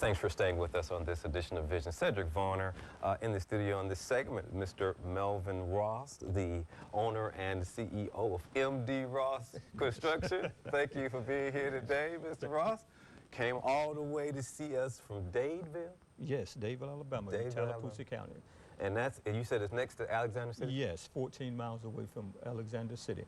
Thanks for staying with us on this edition of Vision. Cedric Varner in the studio on this segment, Mr. Melvin Ross, the owner and CEO of MD Ross Construction. Thank you for being here today, Mr. Ross. Came all the way to see us from Dadeville? Yes, Dadeville, Alabama, in Tallapoosa County. And you said it's next to Alexander City? Yes, 14 miles away from Alexander City.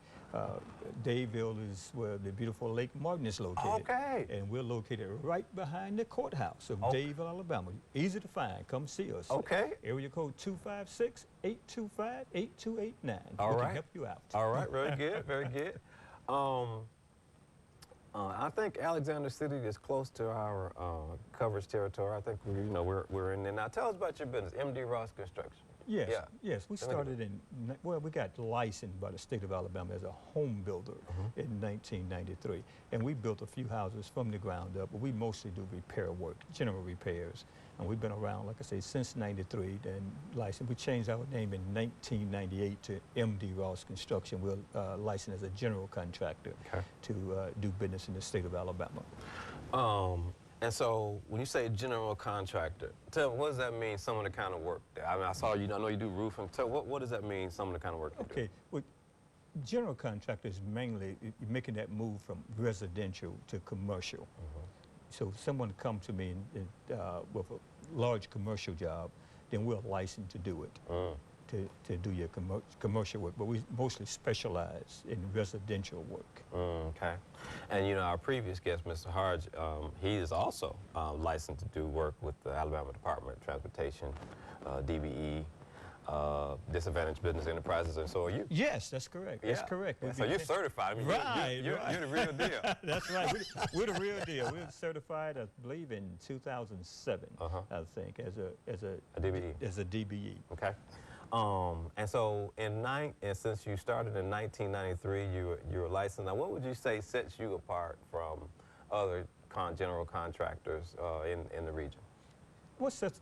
Dadeville is where the beautiful Lake Martin is located. Okay. And we're located right behind the courthouse of Dadeville, Alabama. Easy to find. Come see us. Okay. Area code 256-825-8289. All right. We can help you out. All right, very good, very good. I think Alexander City is close to our coverage territory. I think we're in there now. Tell us about your business, MD Ross Construction. Yes, yes. We started we got licensed by the state of Alabama as a home builder in 1993. And we built a few houses from the ground up, but we mostly do repair work, general repairs. And we've been around, like I say, since 93 and licensed. We changed our name in 1998 to MD Ross Construction. We're licensed as a general contractor to do business in the state of Alabama. And so when you say general contractor, tell me, what does that mean, some of the kind of work? I mean, I know you do roofing. So what does that mean, some of the kind of work you do? Okay, well, general contractor is mainly making that move from residential to commercial. So if someone comes to me with a large commercial job, then we're licensed to do it, to do your commercial work. But we mostly specialize in residential work. Okay. And our previous guest, Mr. Hodge, he is also licensed to do work with the Alabama Department of Transportation, DBE, Disadvantaged Business Enterprises, and so are you. Yes, that's correct. That's correct. Yeah, so you're certified. I mean, you're the real deal. That's right. We're the real deal. We were certified, I believe, in 2007. I think, as a DBE. As a DBE. Okay. And so and since you started in 1993, you were licensed. Now, what would you say sets you apart from other general contractors in the region? What sets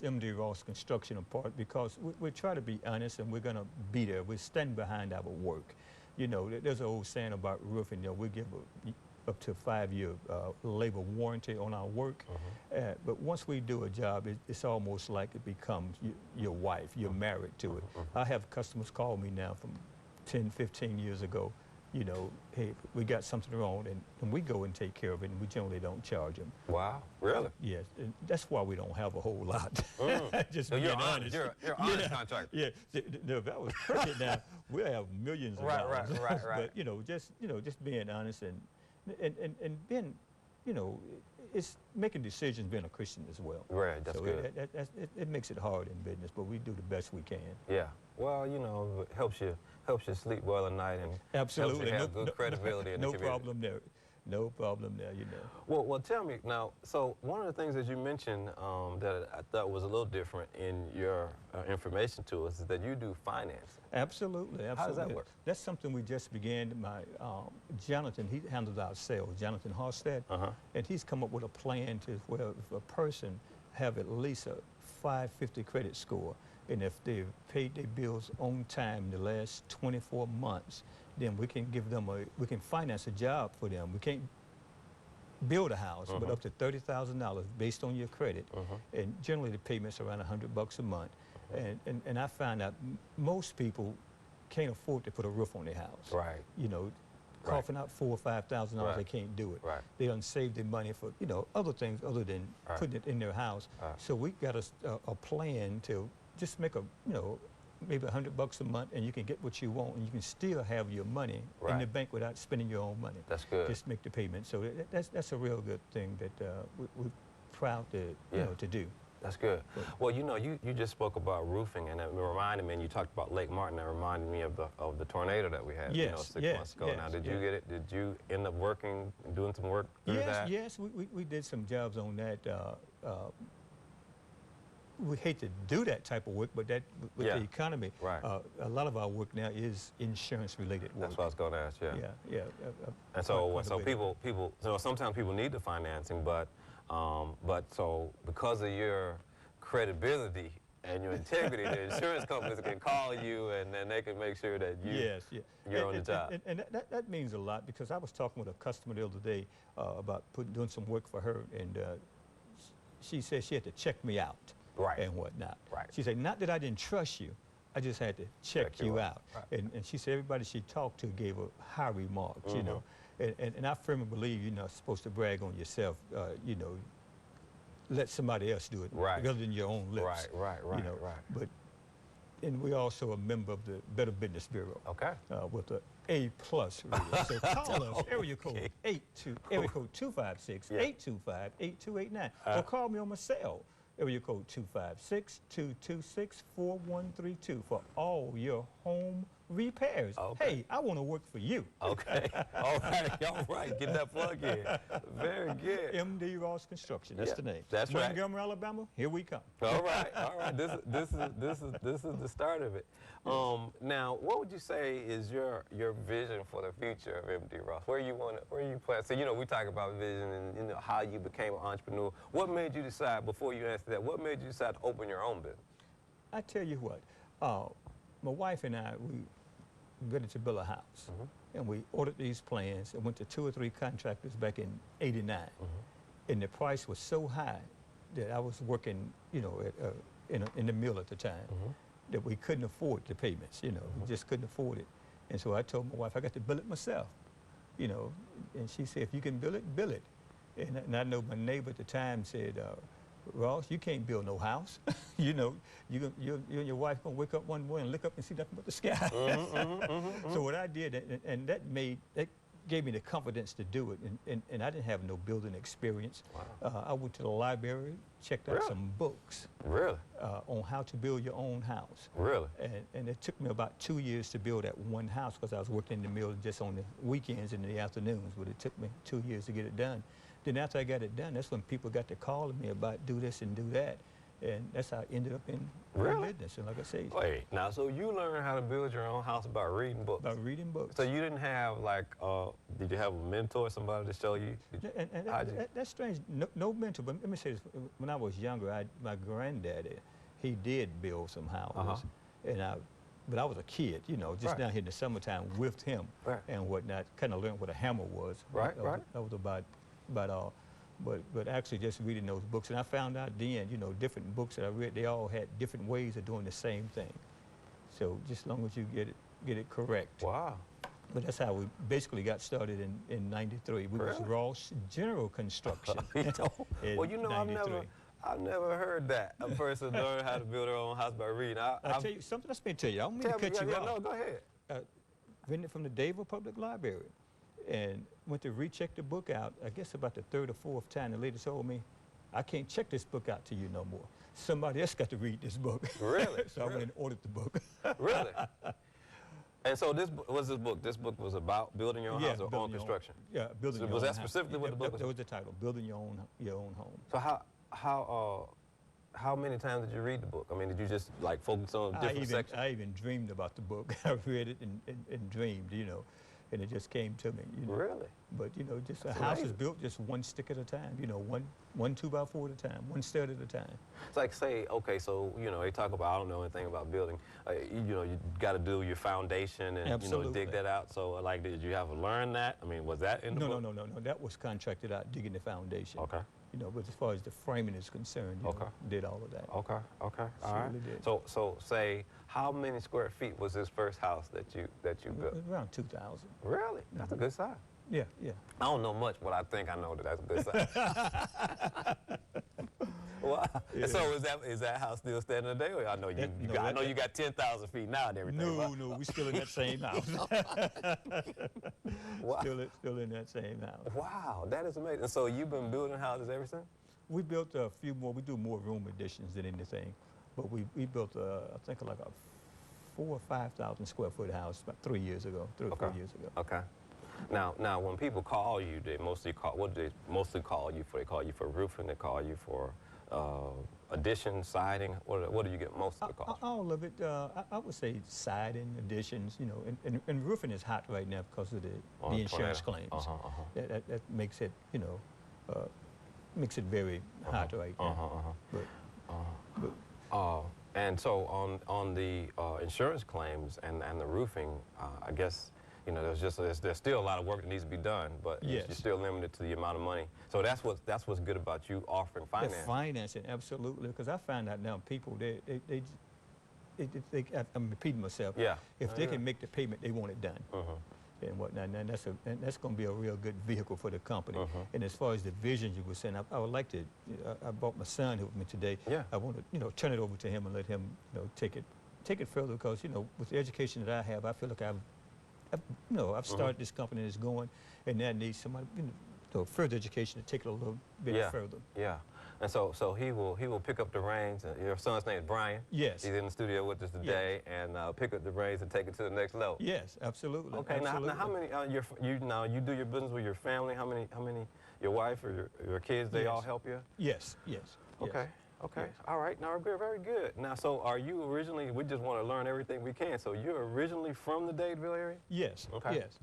MD Ross Construction apart? Because we try to be honest, and we're going to be there. We stand behind our work. There's an old saying about roofing. We give up to a 5-year labor warranty on our work. But once we do a job, it's almost like it becomes your wife. You're married to it. I have customers call me now from 10, 15 years ago. Hey, we got something wrong, and we go and take care of it, and we generally don't charge them. Wow, really? Yes, and that's why we don't have a whole lot. Just so being honest. You're honest contractor. Yeah, if that was perfect now, we'll have millions of dollars. Right. But just being honest and being, it's making decisions being a Christian as well. Right, that's good. It makes it hard in business, but we do the best we can. Yeah, well, it helps you sleep well at night and helps you have good credibility in the community. No problem there. No problem there, Well, tell me now, so one of the things that you mentioned that I thought was a little different in your information to us is that you do finance. Absolutely. How does that work? That's something we just began. My Jonathan, he handles our sales, Jonathan Harstead, and he's come up with a plan to where if a person have at least a 550 credit score, and if they've paid their bills on time in the last 24 months, then we can give them we can finance a job for them. We can't build a house, but up to $30,000 based on your credit. And generally the payment's around $100 a month. And I found out most people can't afford to put a roof on their house. Right. Coughing out $4,000 or $5,000, they can't do it. Right. They done save their money for, other things other than putting it in their house. So we got a plan to just make maybe $100 a month, and you can get what you want, and you can still have your money in the bank without spending your own money. That's good. Just make the payment. So that's a real good thing that we're proud to do. That's good. Well, you just spoke about roofing, and it reminded me, and you talked about Lake Martin, that reminded me of the tornado that we had 6 months ago. Now, did you get it? Did you end up doing some work through that? Yes, we did some jobs on that. We hate to do that type of work, but with the economy, a lot of our work now is insurance-related work. That's what I was going to ask. Yeah. And so sometimes people need the financing, but so because of your credibility and your integrity, the insurance companies can call you, and then they can make sure that you're on the job. And that means a lot, because I was talking with a customer the other day about doing some work for her, and she said she had to check me out Right. and whatnot. Right. She said, not that I didn't trust you, I just had to check you out. Right. And she said everybody she talked to gave her high remarks, you know. And I firmly believe you're not supposed to brag on yourself, you know, let somebody else do it Right. other than your own lips. Right. You know, but, and we're also a member of the Better Business Bureau. Okay. With an A+ rating. So call us, area code 256-825-8289. Or call me on my cell, area code 256-226-4132 for all your home repairs. Okay. Hey, I want to work for you. Okay. All right. Get that plug in. Very good. MD Ross Construction, that's Yeah, the name. that's right. Montgomery, Alabama, here we come. All right. This is the start of it. Now, what would you say is your vision for the future of MD Ross? Where you plan? So, you know, we talk about vision and, you know, how you became an entrepreneur. What made you decide, before you answer that, what made you decide to open your own business? I tell you what, my wife and I, we ready to build a house. And we ordered these plans and went to 2 or 3 contractors back in '89. And the price was so high that I was working, you know, in the mill at the time, that we couldn't afford the payments, you know, we just couldn't afford it. And so I told my wife, I got to build it myself, you know. And she said, if you can build it, build it. And I know my neighbor at the time said, Ross, you can't build no house. You know, you and your wife gonna wake up one morning and look up and see nothing but the sky. So what I did, and that gave me the confidence to do it. And I didn't have no building experience. Wow. I went to the library, checked out some books. Really? On how to build your own house. Really? And it took me about 2 years to build that one house because I was working in the mill just on the weekends and the afternoons, but it took me 2 years to get it done. Then after I got it done, that's when people got to calling me about do this and do that. And that's how I ended up in business. And like I say, Wait, now, so you learned how to build your own house by reading books? by reading books. So you didn't have, like, did you have a mentor, somebody to show you? And that's strange. No mentor, but let me say this. When I was younger, my granddaddy, he did build some houses. But I was a kid, you know, just down here in the summertime with him and whatnot, kind of learned what a hammer was. Right. That was about all. But actually just reading those books, and I found out then, you know, different books that I read, they all had different ways of doing the same thing. So just as long as you get it correct. Wow. But that's how we basically got started in '93. We was Ross General Construction. Well, you know, I've never heard that a person learn how to build their own house by reading. I'll tell you something. Let me tell you. I don't mean to cut you off. No, go ahead. Read it from the Davie Public Library, and went to recheck the book out. I guess about the 3rd or 4th time, the lady told me, "I can't check this book out to you no more. Somebody else got to read this book." Really? So I went and ordered the book. Really? And so this was this book. This book was about building your own house or own construction. Building your own was that house. specifically what the book was? That was the title, Building Your Own Home. So how many times did you read the book? I mean, did you just like focus on different sections? I even dreamed about the book. I read it and dreamed, you know, and it just came to me. You know? Really? But you know, just That's a house is amazing. built just one stick at a time. You know, one 2x4 at a time, one stud at a time. It's like, say, okay, so, you know, they talk about, I don't know anything about building. You know, you got to do your foundation and, Absolutely. you know, dig that out. So, like, did you have to learn that? I mean, was that in the book? No. That was contracted out, digging the foundation. Okay. You know, but as far as the framing is concerned, you know, did all of that. Okay. All right. Certainly did. So say, how many square feet was this first house that you built? Around 2,000. Really? That's a good size. Yeah. I don't know much, but I think I know that that's a good size. Well, so is that house still standing today? Or I know you got 10,000 feet now and everything. No, we still in that same house. Wow. Still in that same house. Wow, that is amazing. So you've been building houses ever since? We built a few more. We do more room additions than anything, but we built I think like a 4,000 or 5,000 square foot house about 3 years ago, 3 or 4 years ago. Okay. Now, when people call you, what do they mostly call you for? They call you for roofing. They call you for addition, siding. What do you get most of the calls? All of it. I would say siding, additions. You know, and roofing is hot right now because of the insurance claims. That makes it, you know, makes it very hot right now. And so on the insurance claims and the roofing, I guess, you know, there's still a lot of work that needs to be done, but Yes. you're still limited to the amount of money. So that's what's good about you offering The finance. financing, absolutely, because I find out now people, I'm repeating myself. Yeah. If Oh, they yeah. can make the payment, they want it done. And whatnot, and that's going to be a real good vehicle for the company. And as far as the visions you were saying, I would like to. I brought my son here with me today. Yeah. I want to turn it over to him and let him take it further, because with the education that I have, I feel like I've started this company and it's going, and that needs somebody further education to take it a little bit further. Yeah. And so he will pick up the reins. Your son's name is Brian. Yes. He's in the studio with us today, and pick up the reins and take it to the next level. Yes, absolutely. Okay. Absolutely. Now how many you do your business with your family? How many your wife or your kids? They all help you? Yes. Okay. Okay. Yes. All right. Now we're very good. Now, so are you originally? We just want to learn everything we can. So you're originally from the Dadeville area? Yes. Okay. Yes.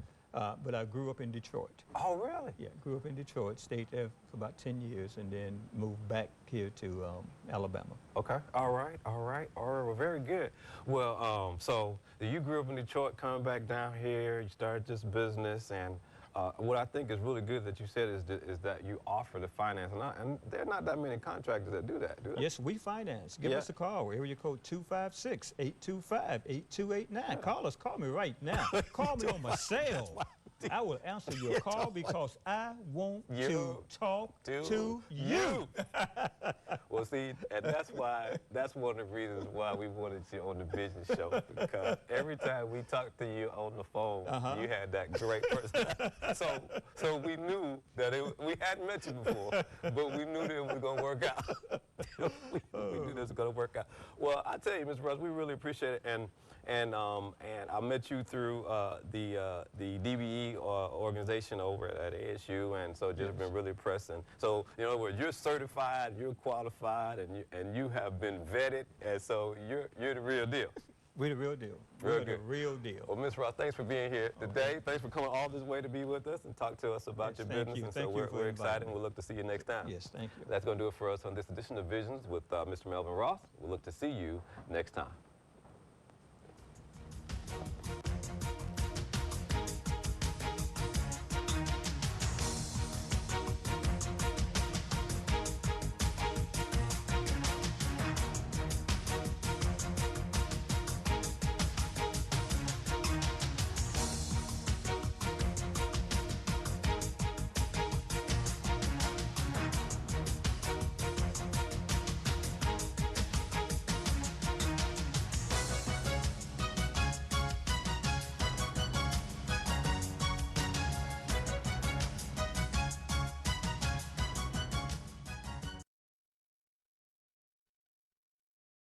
But I grew up in Detroit. Oh, really? Yeah, grew up in Detroit, stayed there for about 10 years, and then moved back here to Alabama. Okay. All right. Well, very good. Well, so you grew up in Detroit, coming back down here, you started this business, and what I think is really good that you said is that you offer the finance, and there are not that many contractors that do that, do they? Yes, we finance. Give us a call. Area code 256-825-8289. Call me right now. Call me on my cell. I will answer your call because I want to talk to you. Well, see, and that's one of the reasons why we wanted you on the business show, because every time we talked to you on the phone, you had that great personality. So we knew that we hadn't met you before, but we knew that it was going to work out. we knew this was going to work out. Well, I tell you, Ms. Russ, we really appreciate it, and I met you through the DBE organization over at ASU, and so just been really impressed. And so, in other words, you're certified, you're qualified, and you have been vetted, and so you're the real deal. We're the real deal. Real We're good. the real deal. Well, Ms. Ross, thanks for being here today. Thanks for coming all this way to be with us and talk to us about your business. And so we're excited, and we'll look to see you next time. Yes, thank you. That's going to do it for us on this edition of Visions with Mr. Melvin Ross. We'll look to see you next time.